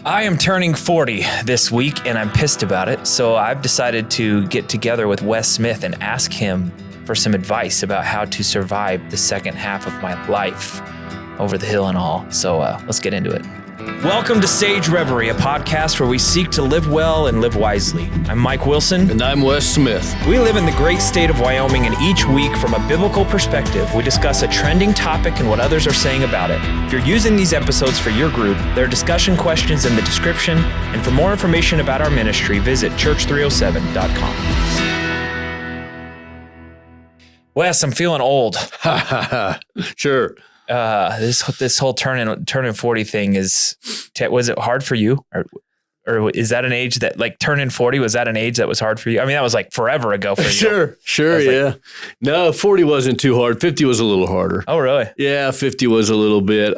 I am turning 40 this week, and I'm pissed about it. So I've decided to get together with Wes Smith and ask him for some advice about how to survive the second half of my life over the hill and all. So let's get into it. Welcome to Sage Reverie, a podcast where we seek to live well and live wisely. I'm Mike Wilson. And I'm Wes Smith. We live in the great state of Wyoming, and each week, from a biblical perspective, we discuss a trending topic and what others are saying about it. If you're using these episodes for your group, there are discussion questions in the description, and for more information about our ministry, visit church307.com. Wes, I'm feeling old. Sure. This whole turning 40 thing was it hard for you, or is that an age that, like, turning 40, was that an age that was hard for you? I mean, that was like forever ago for you. Sure, yeah. No, 40 wasn't too hard. 50 was a little harder. Oh, really? Yeah, 50 was a little bit.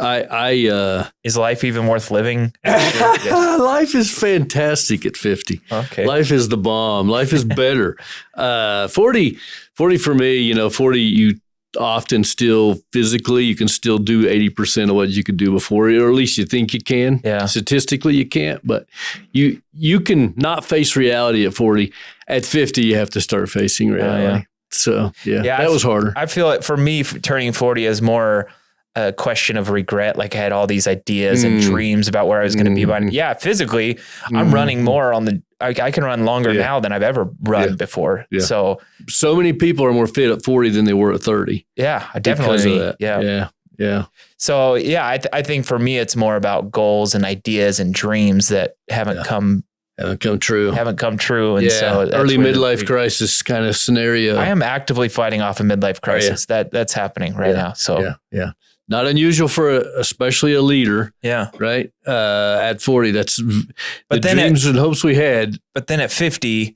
Is life even worth living? Yes. Life is fantastic at 50. Okay. Life is the bomb. Life is better. 40 for me, 40, you often still physically, you can still do 80% of what you could do before, or at least you think you can. Yeah. Statistically, you can't, but you can not face reality at 40. At 50, you have to start facing reality. Yeah. So, that was harder. I feel like for me, turning 40 is more a question of regret. Like, I had all these ideas and dreams about where I was going to be by. Yeah, physically, I'm running more I can run longer now than I've ever run before. Yeah. So many people are more fit at 40 than they were at 30. Yeah, I definitely. Because of that. Yeah. So I think for me, it's more about goals and ideas and dreams that haven't come true. And so early midlife crisis kind of scenario. I am actively fighting off a midlife crisis. That's happening right now. So yeah. Not unusual for especially a leader. Yeah. Right. At 40, that's the dreams and hopes we had. But then at 50,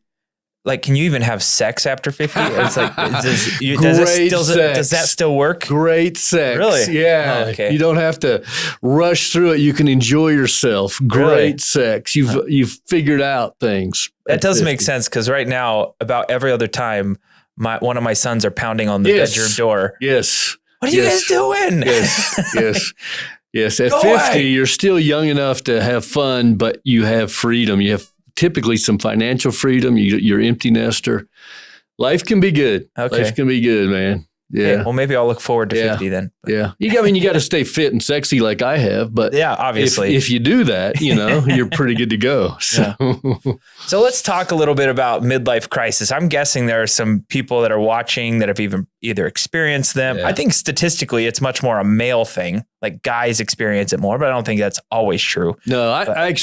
like, can you even have sex after 50? It's like, does that still work? Great sex. Really? Yeah. Oh, okay. You don't have to rush through it. You can enjoy yourself. Great sex. You've figured out things. That does make sense, because right now, about every other time, one of my sons are pounding on the bedroom door. Yes. What are you guys doing? Yes. At 50, you're still young enough to have fun, but you have freedom. You have typically some financial freedom. You're empty nester. Life can be good. Okay. Life can be good, man. Yeah. Okay, well, maybe I'll look forward to 50 then. Yeah. You got to stay fit and sexy like I have, but obviously, if you do that, you're pretty good to go. So. So let's talk a little bit about midlife crisis. I'm guessing there are some people that are watching that have either experienced them. Yeah. I think statistically, it's much more a male thing. Like, guys experience it more, but I don't think that's always true. No, I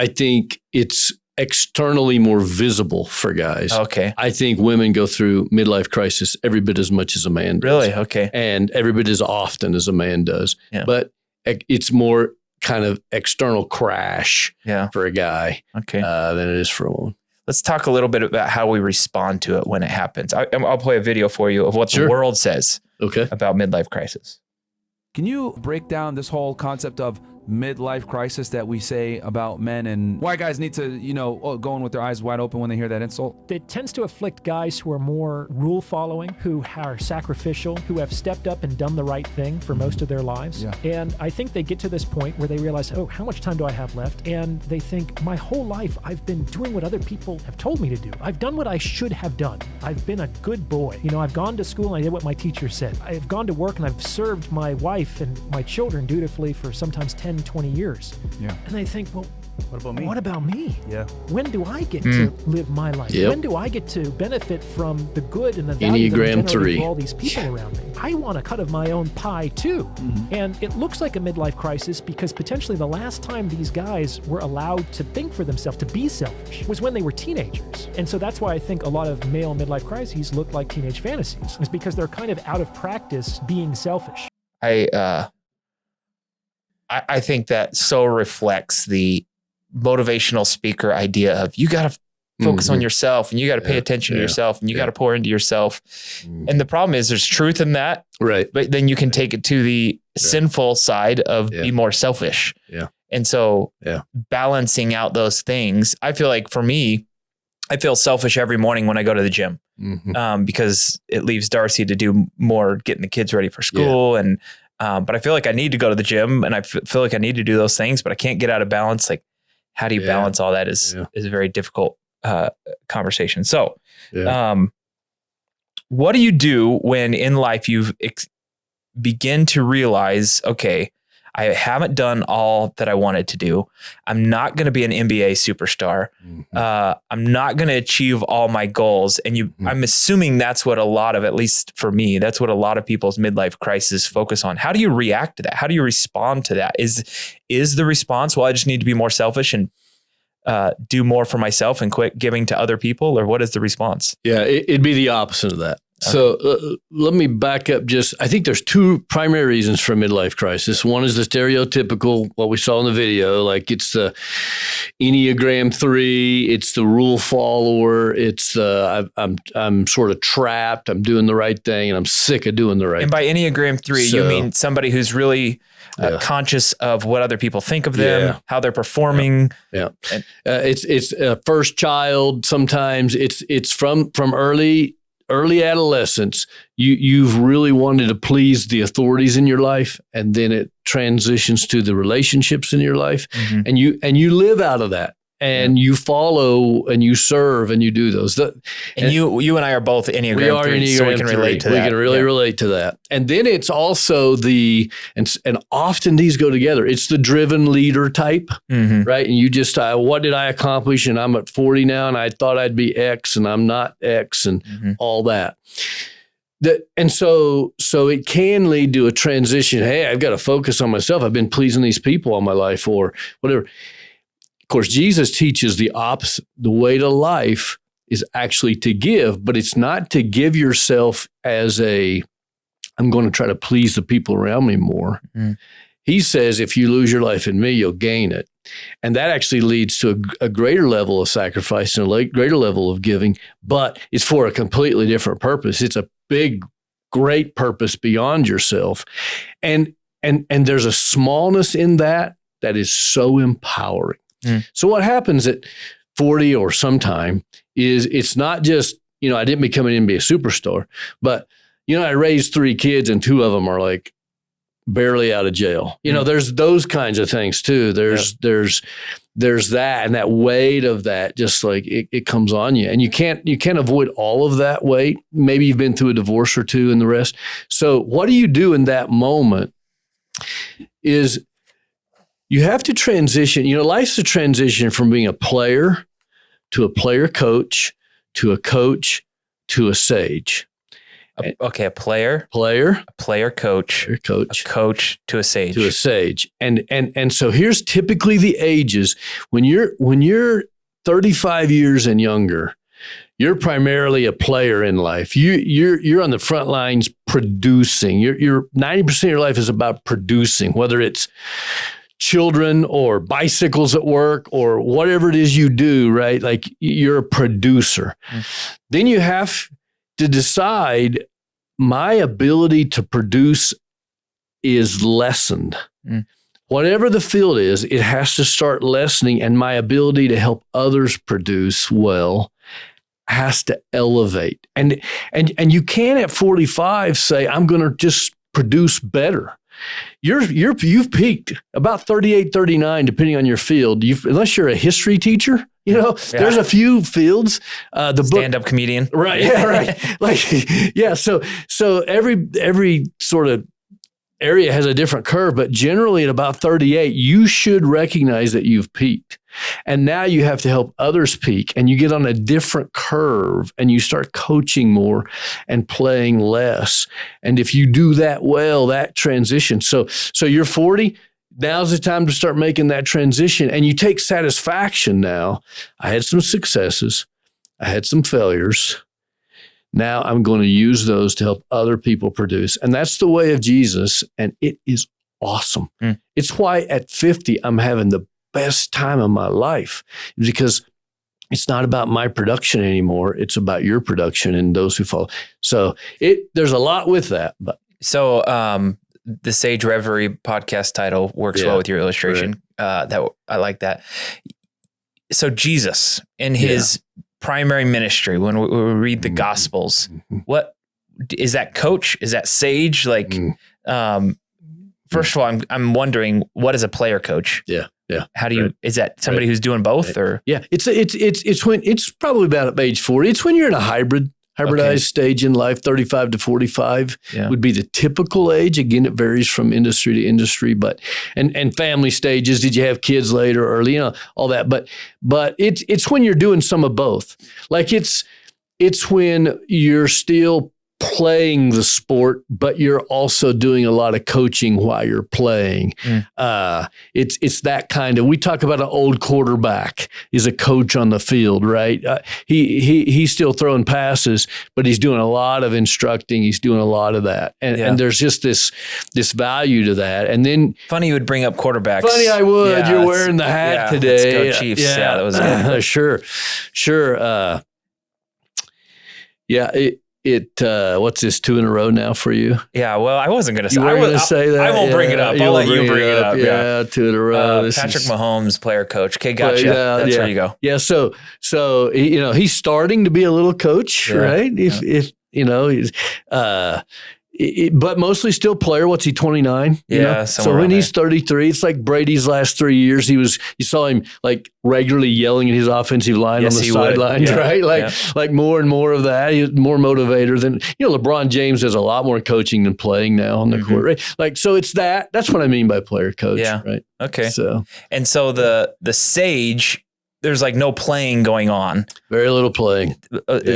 think it's externally more visible for guys. Okay. I think women go through midlife crisis every bit as much as a man does. Really? Okay. And every bit as often as a man does. Yeah. But it's more kind of external crash for a guy than it is for a woman. Let's talk a little bit about how we respond to it when it happens. I'll play a video for you of what the world says about midlife crisis. Can you break down this whole concept of midlife crisis that we say about men, and why guys need to, go in with their eyes wide open when they hear that insult? It tends to afflict guys who are more rule following, who are sacrificial, who have stepped up and done the right thing for most of their lives. Yeah. And I think they get to this point where they realize, oh, how much time do I have left? And they think, my whole life I've been doing what other people have told me to do. I've done what I should have done. I've been a good boy. I've gone to school and I did what my teacher said. I've gone to work and I've served my wife and my children dutifully for sometimes 10, 20 years. Yeah. And they think, well, what about me? Yeah. When do I get to live my life? Yep. When do I get to benefit from the good and the value that I'm generating for all these people around me? I want a cut of my own pie too. Mm-hmm. And it looks like a midlife crisis because potentially the last time these guys were allowed to think for themselves, to be selfish, was when they were teenagers. And so that's why I think a lot of male midlife crises look like teenage fantasies. It's because they're kind of out of practice being selfish. I think that so reflects the motivational speaker idea of, you got to focus on yourself, and you got to pay attention to yourself, and you got to pour into yourself. And the problem is there's truth in that, right? But then you can take it to the sinful side of be more selfish. Yeah. And so balancing out those things, I feel like for me, I feel selfish every morning when I go to the gym. Because it leaves Darcy to do more getting the kids ready for school. And but I feel like I need to go to the gym and I feel like I need to do those things, but I can't get out of balance. Like, how do you balance all that is a very difficult conversation. So, what do you do when in life you've begin to realize, okay, I haven't done all that I wanted to do. I'm not going to be an NBA superstar. I'm not going to achieve all my goals. And I'm assuming that's what a lot of, at least for me, that's what a lot of people's midlife crisis focus on. How do you react to that? How do you respond to that? Is the response, well, I just need to be more selfish and do more for myself and quit giving to other people? Or what is the response? Yeah, it'd be the opposite of that. So let me back up I think there's two primary reasons for a midlife crisis. One is the stereotypical, what we saw in the video, like it's the Enneagram 3, it's the rule follower, it's I'm sort of trapped, I'm doing the right thing, and I'm sick of doing the right thing. And by Enneagram 3, you mean somebody who's really conscious of what other people think of them, how they're performing. It's a first child. Sometimes it's from early adolescence, you've really wanted to please the authorities in your life, and then it transitions to the relationships in your life, and you live out of that, and you follow and you serve and you do those. You and I are both Enneagram 3, so we can relate to that. We can really relate to that. And then it's also and often these go together. It's the driven leader type, right? And you just, what did I accomplish? And I'm at 40 now, and I thought I'd be X, and I'm not X, and all that. And so it can lead to a transition. Hey, I've got to focus on myself. I've been pleasing these people all my life, or whatever. Of course, Jesus teaches the opposite. The way to life is actually to give, but it's not to give yourself as I'm going to try to please the people around me more. He says, if you lose your life in me, you'll gain it. And that actually leads to a greater level of sacrifice and a greater level of giving, but it's for a completely different purpose. It's a big, great purpose beyond yourself. And there's a smallness in that is so empowering. So what happens at 40 or sometime is it's not just, I didn't become an NBA superstar, but, I raised 3 kids and 2 of them are like barely out of jail. There's those kinds of things too. There's that, and that weight of that, just like it comes on you, and you can't avoid all of that weight. Maybe you've been through a divorce or 2 and the rest. So what do you do in that moment is you have to transition. Life's a transition from being a player to a player coach to a coach to a sage. Okay, a player, coach, a coach to a sage. And so here's typically the ages. When you're 35 years and younger, you're primarily a player in life. You're on the front lines producing. You're 90% of your life is about producing, whether it's children or bicycles at work or whatever it is you do, right? Like, you're a producer. Then you have to decide, my ability to produce is lessened. Whatever the field is, it has to start lessening, and my ability to help others produce well has to elevate. And you can at 45 say, I'm going to just produce better. You've peaked about 38, 39, depending on your field. Unless you're a history teacher, there's a few fields. The stand-up comedian, right? Yeah, right. So every sort of area has a different curve, but generally at about 38, you should recognize that you've peaked. And now you have to help others peak, and you get on a different curve, and you start coaching more and playing less. And if you do that well, that transition. So you're 40, now's the time to start making that transition, and you take satisfaction now. I had some successes. I had some failures. Now I'm going to use those to help other people produce. And that's the way of Jesus. And it is awesome. It's why at 50, I'm having the best time of my life, because it's not about my production anymore. It's about your production and those who follow. So there's a lot with that. But so the Sage Reverie podcast title works well with your illustration. Right. That I like that. So Jesus in his primary ministry, when we read the Gospels, what is that coach? Is that sage? Like, First of all, I'm wondering, what is a player coach? Yeah. How do you, is that somebody who's doing both or? Yeah. It's when it's probably about age 40. It's when you're in a hybridized stage in life. 35 to 45 would be the typical age. Again, it varies from industry to industry, but, and family stages. Did you have kids later or early? All that. But it's when you're doing some of both. Like it's when you're still playing the sport, but you're also doing a lot of coaching while you're playing. It's that kind of, we talk about an old quarterback is a coach on the field, right? He's still throwing passes, but he's doing a lot of instructing. He's doing a lot of that. And there's just this value to that. And then funny you would bring up quarterbacks. Funny I would. Yeah, you're wearing the hat today. Let's go Chiefs. Yeah, that was it. Sure. What's this, 2 in a row now for you? Yeah, well, I wasn't going to say. You were going to say that. I won't bring it up. I'll let you bring it up. Yeah, 2 in a row. Patrick Mahomes, player coach. Okay, gotcha. That's where you go. Yeah, so he's starting to be a little coach, right? If but mostly still player. What's he, 29? Yeah. So when he's 33, it's like Brady's last 3 years. You saw him like regularly yelling at his offensive line on the sidelines, right? Like more and more of that. He's more motivator than, LeBron James does a lot more coaching than playing now on the court, right? Like, so it's that's what I mean by player coach, right? Okay. So the sage, there's like no playing going on. Very little playing.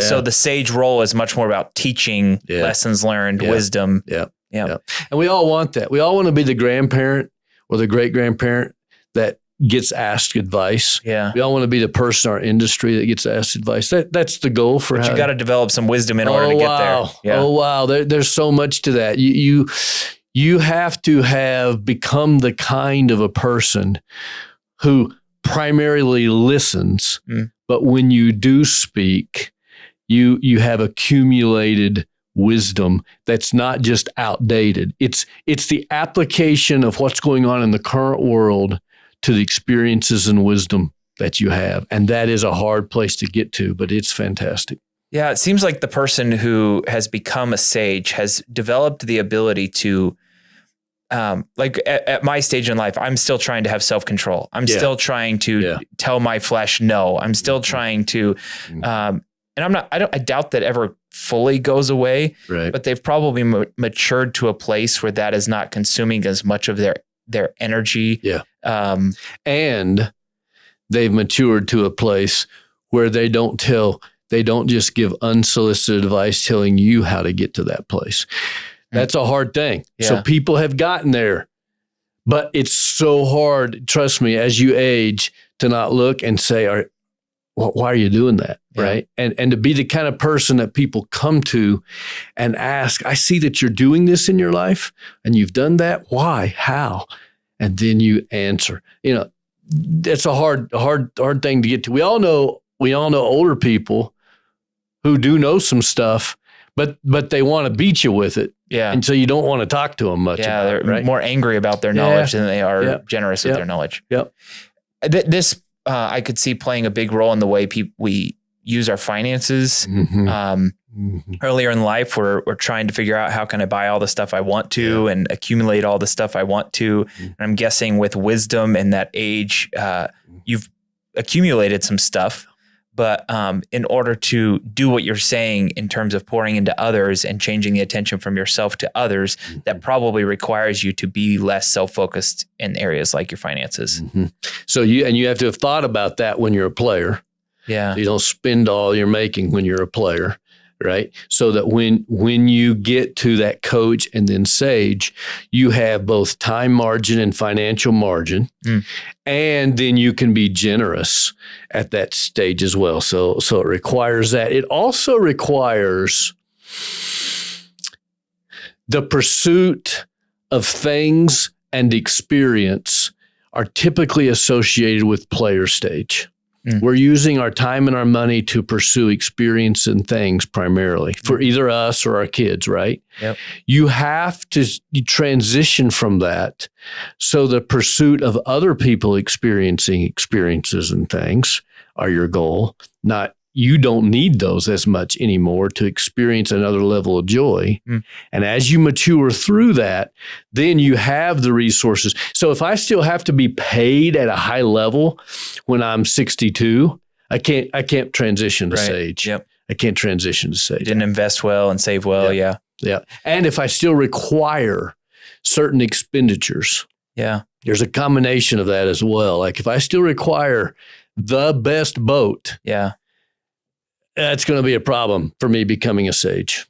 So the sage role is much more about teaching, lessons learned, wisdom. Yeah. And we all want that. We all want to be the grandparent or the great-grandparent that gets asked advice. Yeah. We all want to be the person in our industry that gets asked advice. That's the goal for you got to develop some wisdom in order to get there. Yeah. Oh, wow. There's so much to that. You have to have become the kind of a person who primarily listens, but when you do speak, you have accumulated wisdom that's not just outdated. It's the application of what's going on in the current world to the experiences and wisdom that you have. And that is a hard place to get to, but it's fantastic. Yeah, it seems like the person who has become a sage has developed the ability to like at my stage in life, I'm still trying to have self-control. I'm still trying to tell my flesh no. I'm still trying to, and I doubt that ever fully goes away, right? But they've probably matured to a place where that is not consuming as much of their energy. Yeah. And they've matured to a place where they don't just give unsolicited advice telling you how to get to that place. That's a hard thing. Yeah. So people have gotten there, but it's so hard, trust me, as you age, to not look and say, why are you doing that? Yeah. Right. And to be the kind of person that people come to and ask, I see that you're doing this in your life and you've done that. Why? How? And then you answer. That's a hard thing to get to. We all know older people who do know some stuff, but they want to beat you with it. Yeah. And so you don't want to talk to them much. Yeah. About They're it, right? more angry about their knowledge than they are generous with their knowledge. Yep. This, I could see playing a big role in the way we use our finances. Earlier in life, we're trying to figure out how can I buy all the stuff I want to and accumulate all the stuff I want to. And I'm guessing with wisdom in that age, you've accumulated some stuff. But in order to do what you're saying in terms of pouring into others and changing the attention from yourself to others, that probably requires you to be less self-focused in areas like your finances. So you have to have thought about that when you're a player. Yeah. You don't spend all you're making when you're a player, right? So that when you get to that coach and then sage, you have both time margin and financial margin, and then you can be generous at that stage as well. So it requires that. It also requires the pursuit of things and experience are typically associated with player stage. We're using our time and our money to pursue experience and things primarily for either us or our kids, right? Yep. You have to transition from that. So the pursuit of other people experiencing experiences and things are your goal, not you don't need those as much anymore to experience another level of joy. And as you mature through that, then you have the resources. So if I still have to be paid at a high level when I'm 62, I can't transition to sage. Yep. I can't transition to sage. Didn't invest well and save well. Yeah. And if I still require certain expenditures, there's a combination of that as well. Like if I still require the best boat, that's going to be a problem for me becoming a sage.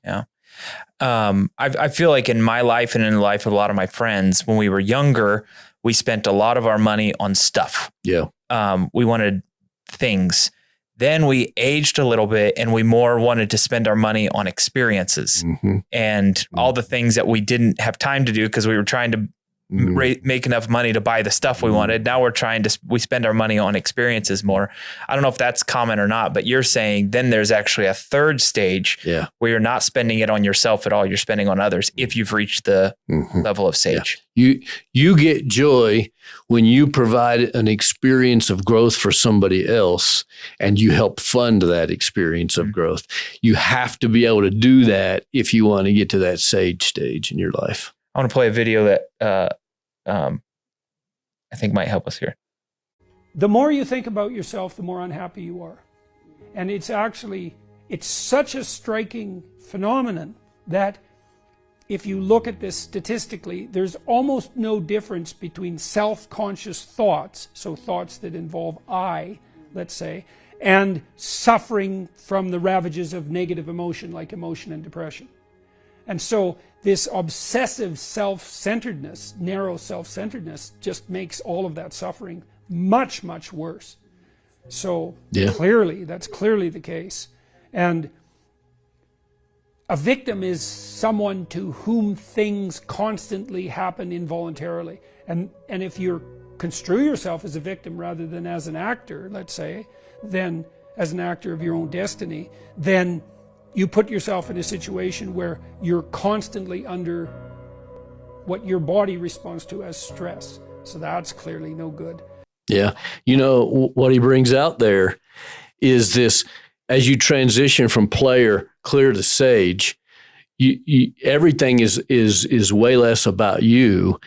I feel like in my life and in the life of a lot of my friends, when we were younger, we spent a lot of our money on stuff. We wanted things. Then we aged a little bit and we more wanted to spend our money on experiences and all the things that we didn't have time to do because we were trying to make enough money to buy the stuff we wanted. Now we spend our money on experiences more. I don't know if that's common or not, but you're saying then there's actually a third stage where you're not spending it on yourself at all. You're spending on others if you've reached the level of sage. You get joy when you provide an experience of growth for somebody else and you help fund that experience of growth. You have to be able to do that if you want to get to that sage stage in your life. I want to play a video that I think might help us here. The more you think about yourself, the more unhappy you are. And it's such a striking phenomenon that if you look at this statistically, there's almost no difference between self-conscious thoughts, so thoughts that involve I, let's say, and suffering from the ravages of negative emotion like emotion and depression. And so this obsessive self-centeredness, narrow self-centeredness, just makes all of that suffering much, much worse. So clearly, that's clearly the case. And a victim is someone to whom things constantly happen involuntarily. And if you construe yourself as a victim rather than as an actor, let's say, then as an actor of your own destiny, then you put yourself in a situation where you're constantly under what your body responds to as stress. So that's clearly no good. Yeah. You know, what he brings out there is this, as you transition from player clear to sage, you everything is way less about you,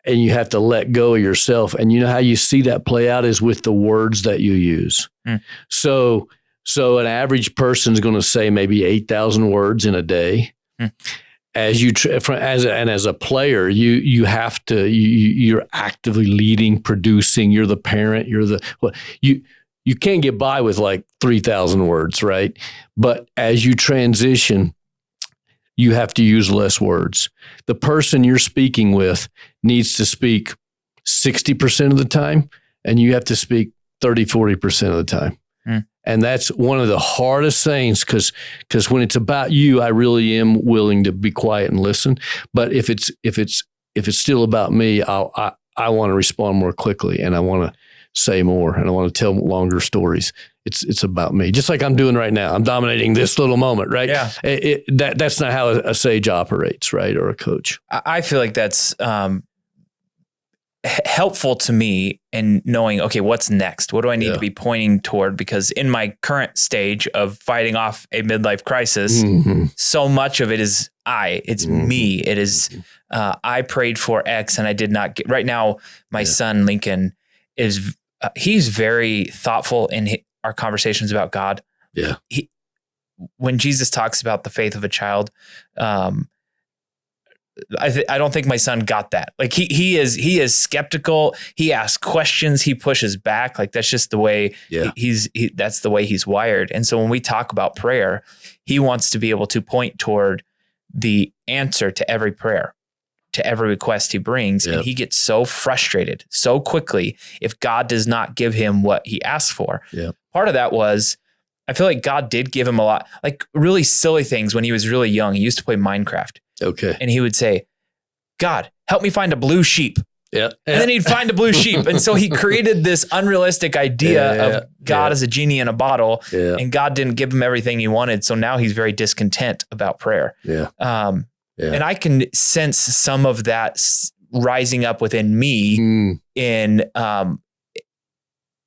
and you have to let go of yourself. And you know how you see that play out is with the words that you use. So an average person is going to say maybe 8,000 words in a day. As a player, you're actively leading, producing. You're the parent. You can't get by with like 3,000 words, right? But as you transition, you have to use less words. The person you're speaking with needs to speak 60% of the time, and you have to speak 30-40% of the time. And that's one of the hardest things because when it's about you, I really am willing to be quiet and listen. But if it's still about me, I want to respond more quickly, and I want to say more, and I want to tell longer stories. It's about me, just like I'm doing right now. I'm dominating this little moment, right? Yeah. That's not how a sage operates, right? Or a coach. I feel like that's helpful to me in knowing, okay, what's next? What do I need to be pointing toward? Because in my current stage of fighting off a midlife crisis, so much of it is it's me. It is, I prayed for X and I did not get. Right now, my son, Lincoln, he's very thoughtful in our conversations about God. Yeah. When Jesus talks about the faith of a child, I don't think my son got that. Like he is skeptical. He asks questions. He pushes back. Like that's just the way that's the way he's wired. And so when we talk about prayer, he wants to be able to point toward the answer to every prayer, to every request he brings. And he gets so frustrated so quickly if God does not give him what he asked for. Part of that was, I feel like God did give him a lot, like really silly things when he was really young. He used to play Minecraft. Okay. And he would say, God, help me find a blue sheep. And then he'd find a blue sheep. And so he created this unrealistic idea of God as a genie in a bottle, and God didn't give him everything he wanted. So now he's very discontent about prayer. And I can sense some of that rising up within me in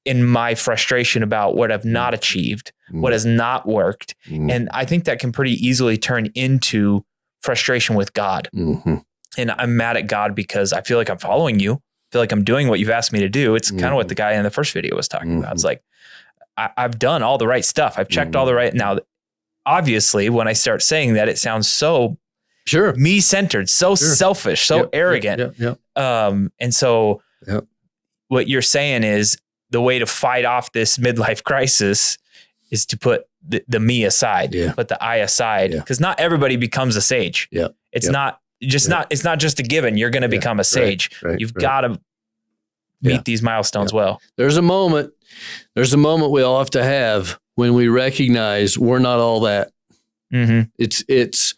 in my frustration about what I've not achieved, what has not worked. And I think that can pretty easily turn into frustration with God. And I'm mad at God because I feel like I'm following you. I feel like I'm doing what you've asked me to do. It's kind of what the guy in the first video was talking about. It's like, I've done all the right stuff. I've checked all the right. Now, obviously, when I start saying that, it sounds so me-centered, so selfish, so arrogant. And so what you're saying is the way to fight off this midlife crisis is to put the me aside, put the I aside, because not everybody becomes a sage. It's not just a given. You're going to become a sage. You've got to meet these milestones well. There's a moment we all have to have when we recognize we're not all that. It's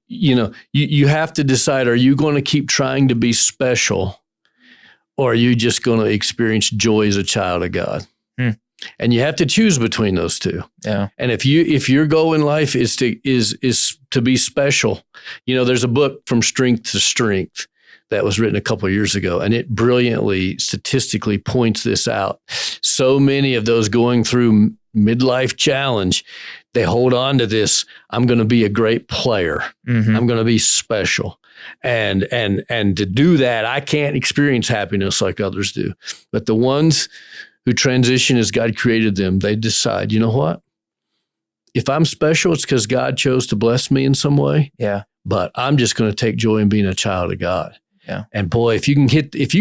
you have to decide, are you going to keep trying to be special, or are you just going to experience joy as a child of God? And you have to choose between those two. And if your goal in life is to be special, there's a book, From Strength to Strength, that was written a couple of years ago, and it brilliantly statistically points this out. So many of those going through midlife challenge, they hold on to this, I'm going to be a great player. I'm going to be special. And to do that, I can't experience happiness like others do. But the ones who transition as God created them, they decide, you know what? If I'm special, it's because God chose to bless me in some way. But I'm just going to take joy in being a child of God. And boy, if you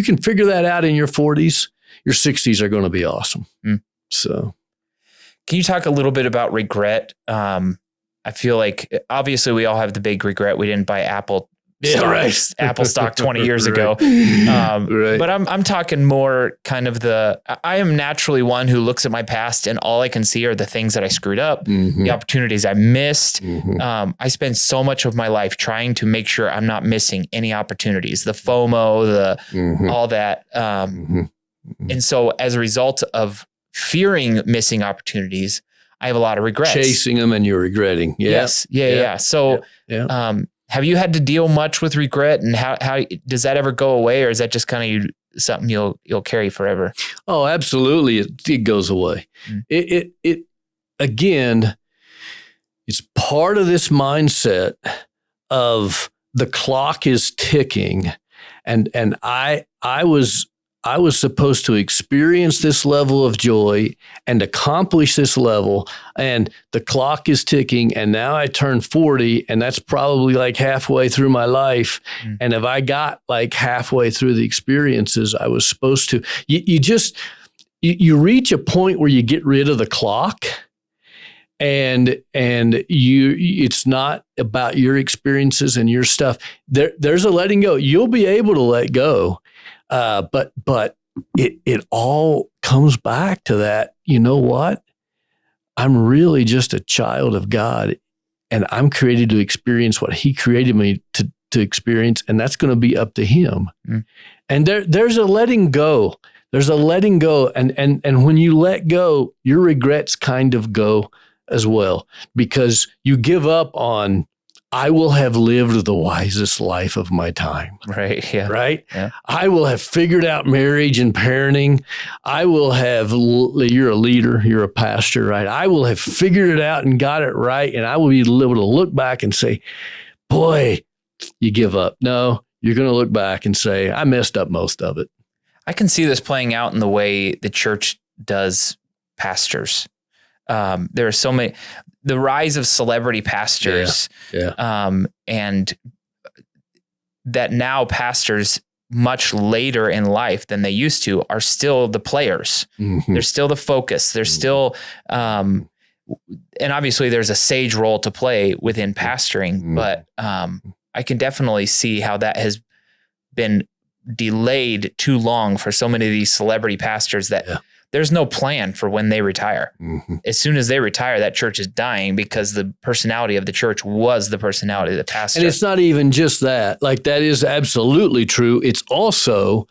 can figure that out in your 40s, your 60s are going to be awesome. So, can you talk a little bit about regret? I feel like obviously we all have the big regret we didn't buy Apple stock 20 years ago. But I'm talking more kind of I am naturally one who looks at my past and all I can see are the things that I screwed up, the opportunities I missed. I spend so much of my life trying to make sure I'm not missing any opportunities, the FOMO, all that. And so as a result of fearing missing opportunities, I have a lot of regrets. Chasing them and you're regretting. So, have you had to deal much with regret, and how does that ever go away, or is that just kind of something you'll carry forever? Oh, absolutely. It goes away. It again, it's part of this mindset of the clock is ticking, and I was supposed to experience this level of joy and accomplish this level, and the clock is ticking, and now I turn 40, and that's probably like halfway through my life. And if I got like halfway through the experiences I was supposed to, you reach a point where you get rid of the clock, and it's not about your experiences and your stuff. There's a letting go. You'll be able to let go. But it all comes back to that. You know what? I'm really just a child of God, and I'm created to experience what He created me to experience, and that's going to be up to Him. And there's a letting go. There's a letting go, and when you let go, your regrets kind of go as well, because you give up on, I will have lived the wisest life of my time. Right. Yeah. Right. Yeah. I will have figured out marriage and parenting. I will have, you're a leader, you're a pastor, right? I will have figured it out and got it right. And I will be able to look back and say, boy, you give up. No, you're going to look back and say, I messed up most of it. I can see this playing out in the way the church does pastors. There are so many, the rise of celebrity pastors, and that now pastors much later in life than they used to are still the players. They're still the focus. They're still, and obviously there's a sage role to play within pastoring, but I can definitely see how that has been delayed too long for so many of these celebrity pastors that there's no plan for when they retire. As soon as they retire, that church is dying because the personality of the church was the personality of the pastor. And it's not even just that. Like, that is absolutely true. It's also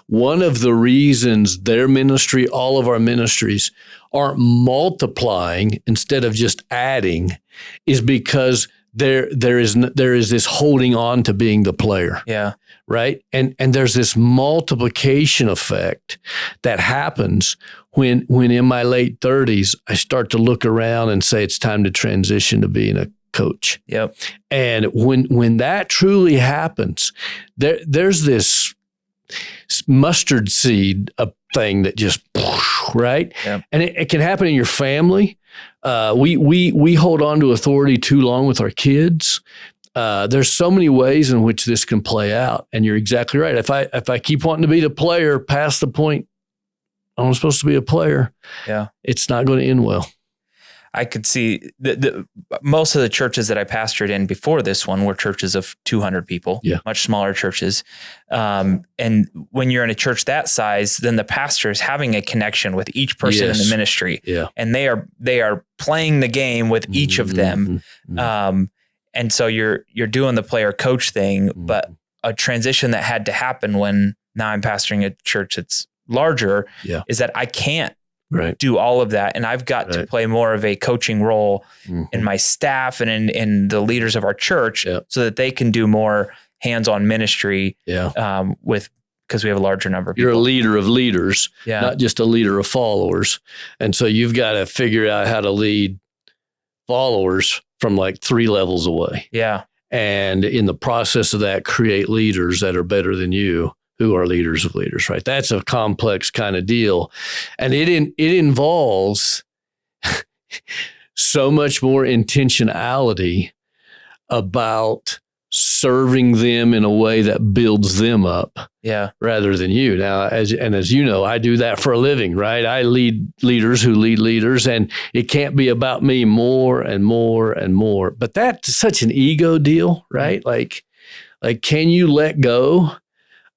one of the reasons their ministry, all of our ministries, aren't multiplying instead of just adding, is because there is this holding on to being the player. Yeah. Right. And there's this multiplication effect that happens when in my late 30s, I start to look around and say, it's time to transition to being a coach. Yep. And when that truly happens, there's this mustard seed thing that just, right? Yep. And it can happen in your family. We hold on to authority too long with our kids. There's so many ways in which this can play out. And you're exactly right. If I keep wanting to be the player past the point I'm supposed to be a player, it's not going to end well. I could see the most of the churches that I pastored in before this one were churches of 200 people, much smaller churches. And when you're in a church that size, then the pastor is having a connection with each person in the ministry, and they are playing the game with each of them. And so you're doing the player coach thing, but a transition that had to happen when now I'm pastoring a church that's larger is that I can't do all of that. And I've got to play more of a coaching role in my staff and in the leaders of our church so that they can do more hands-on ministry because we have a larger number of people. You're a leader of leaders, not just a leader of followers. And so you've got to figure out how to lead followers from like 3 levels away. Yeah. And in the process of that, create leaders that are better than you, who are leaders of leaders, right? That's a complex kind of deal. And it involves so much more intentionality about serving them in a way that builds them up rather than you. Now, as you know, I do that for a living, right? I lead leaders who lead leaders, and it can't be about me more and more and more. But that's such an ego deal, right? Like, can you let go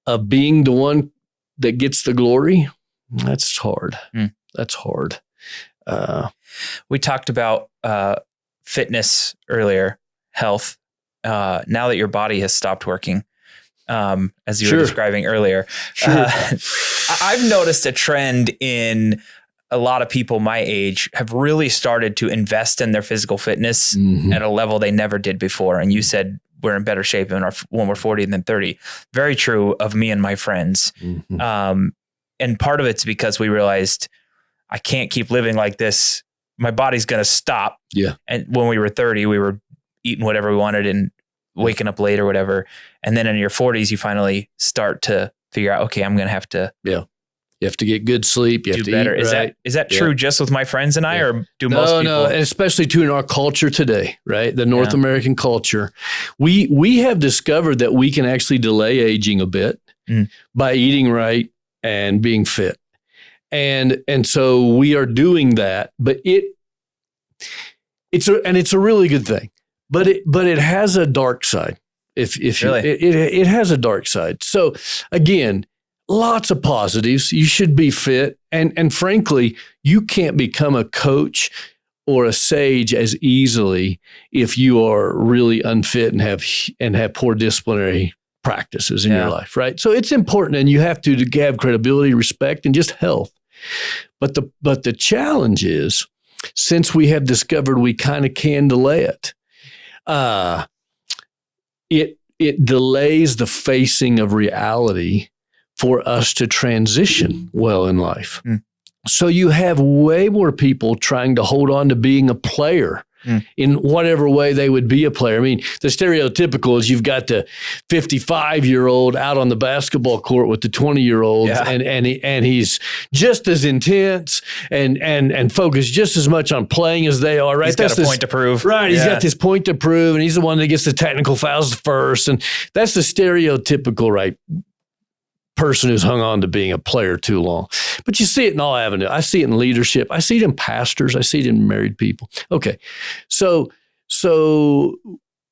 of being the one that gets the glory? That's hard. That's hard. We talked about fitness earlier, health. Now that your body has stopped working, as you were describing earlier, I've noticed a trend in a lot of people my age have really started to invest in their physical fitness at a level they never did before. And you said we're in better shape when we're 40 than 30. Very true of me and my friends. And part of it's because we realized I can't keep living like this. My body's going to stop. Yeah. And when we were 30, we were eating whatever we wanted and waking up late or whatever. And then in your 40s, you finally start to figure out, okay, I'm going to have to. You have to get good sleep. You have to better. Eat right. Is that true just with my friends and I, or do most people? No, and especially too in our culture today, right? The North American culture. We have discovered that we can actually delay aging a bit by eating right and being fit. And so we are doing that, but it's a really good thing. But it has a dark side. It has a dark side. So again, lots of positives. You should be fit, and frankly, you can't become a coach or a sage as easily if you are really unfit and have poor disciplinary practices in your life, right? So it's important, and you have to have credibility, respect, and just health. But the challenge is, since we have discovered we kind of can delay it, it delays the facing of reality for us to transition well in life. So you have way more people trying to hold on to being a player in whatever way they would be a player. I mean, the stereotypical is you've got the 55-year-old out on the basketball court with the 20-year-olds, and he's just as intense and focused just as much on playing as they are, right? He's got a point to prove. Right, he's got this point to prove, and he's the one that gets the technical fouls first, and that's the stereotypical, right, person who's hung on to being a player too long. But you see it in all avenues. I see it in leadership. I see it in pastors. I see it in married people. Okay. So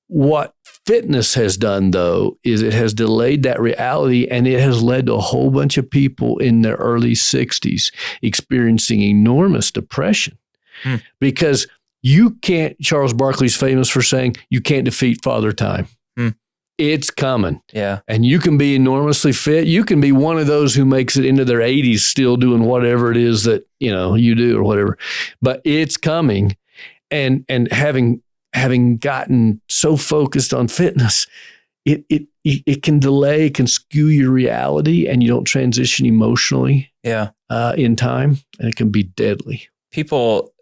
what fitness has done, though, is it has delayed that reality, and it has led to a whole bunch of people in their early 60s experiencing enormous depression because you can't, Charles Barkley's famous for saying, you can't defeat Father Time. It's coming. Yeah. And you can be enormously fit. You can be one of those who makes it into their 80s still doing whatever it is that, you do or whatever. But it's coming. And having gotten so focused on fitness, it can delay, it can skew your reality, and you don't transition emotionally in time, and it can be deadly. People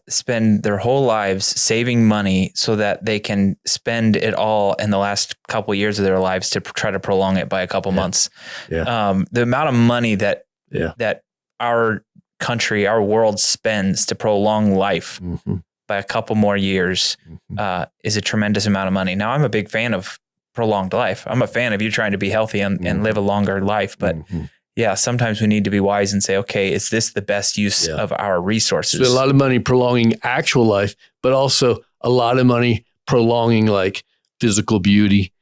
spend their whole lives saving money so that they can spend it all in the last couple of years of their lives to try to prolong it by a couple months. The amount of money that our country, our world spends to prolong life by a couple more years is a tremendous amount of money. Now, I'm a big fan of prolonged life. I'm a fan of you trying to be healthy and live a longer life, but sometimes we need to be wise and say, okay, is this the best use of our resources? So a lot of money prolonging actual life, but also a lot of money prolonging like physical beauty,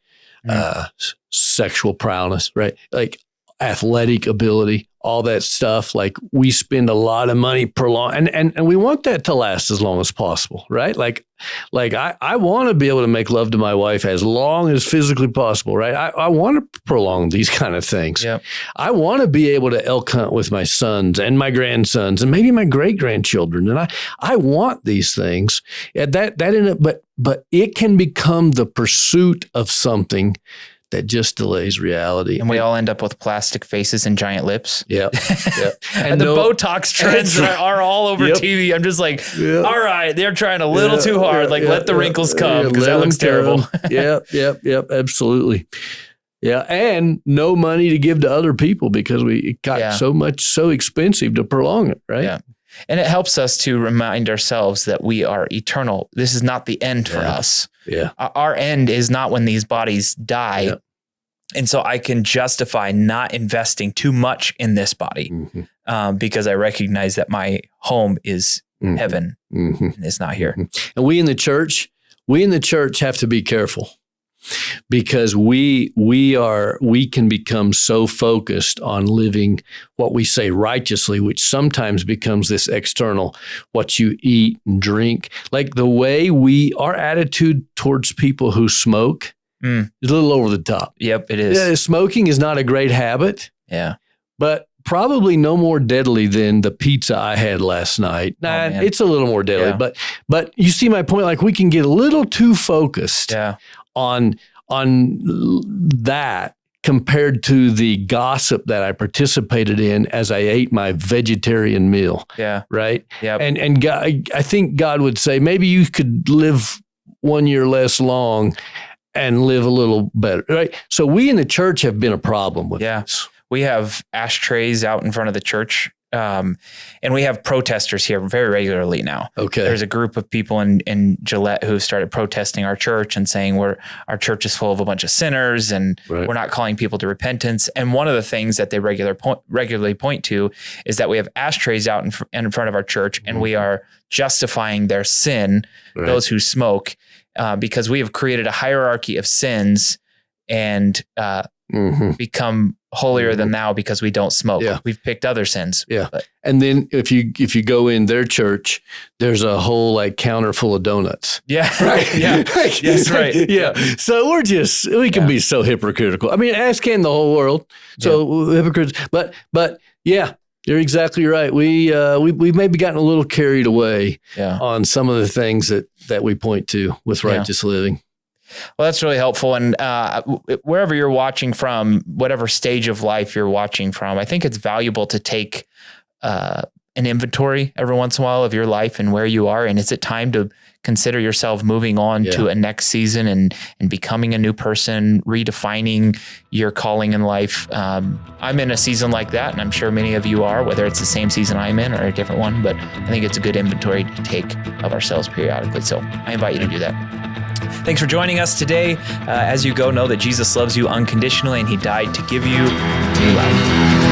sexual prowess, right? Like athletic ability, all that stuff. Like we spend a lot of money and we want that to last as long as possible, right? Like I want to be able to make love to my wife as long as physically possible, right? I want to prolong these kind of things. Yep. I want to be able to elk hunt with my sons and my grandsons and maybe my great grandchildren. And I want these things. But it can become the pursuit of something that just delays reality. And we all end up with plastic faces and giant lips. Yep. And the Botox trends are all over TV. I'm just like, all right, they're trying a little too hard. Let the wrinkles come because that looks terrible. Yep, absolutely. Yeah, and no money to give to other people because it got so expensive to prolong it, right? Yeah. And it helps us to remind ourselves that we are eternal. This is not the end for us. Yeah. Our end is not when these bodies die. Yeah. And so I can justify not investing too much in this body because I recognize that my home is heaven and it's not here. And we in the church have to be careful because we can become so focused on living what we say righteously, which sometimes becomes this external, what you eat and drink. Like the way our attitude towards people who smoke is a little over the top. Yep, it is. Yeah, smoking is not a great habit. Yeah. But probably no more deadly than the pizza I had last night. It's a little more deadly, but you see my point. Like we can get a little too focused on that compared to the gossip that I participated in as I ate my vegetarian meal. Yeah. Right. Yeah. And God, I think God would say, maybe you could live 1 year less long and live a little better. Right. So we in the church have been a problem with this. We have ashtrays out in front of the church. And we have protesters here very regularly now. Okay. There's a group of people in Gillette who started protesting our church and saying our church is full of a bunch of sinners and we're not calling people to repentance. And one of the things that they regularly point to is that we have ashtrays out in front of our church and we are justifying their sin, those who smoke, because we have created a hierarchy of sins and become holier than thou because we don't smoke. Yeah. We've picked other sins. Yeah. And then if you go in their church, there's a whole like counter full of donuts. Yeah. Right. Yeah. Yes. Right. Yeah. So we can be so hypocritical. I mean, as can the whole world. So hypocrites, but yeah, you're exactly right. We've maybe gotten a little carried away on some of the things that we point to with righteous living. Well, that's really helpful. And wherever you're watching from, whatever stage of life you're watching from, I think it's valuable to take an inventory every once in a while of your life and where you are. And is it time to consider yourself moving on to a next season and becoming a new person, redefining your calling in life? I'm in a season like that, and I'm sure many of you are, whether it's the same season I'm in or a different one. But I think it's a good inventory to take of ourselves periodically. So I invite you to do that. Thanks for joining us today. As you go, know that Jesus loves you unconditionally and he died to give you new life.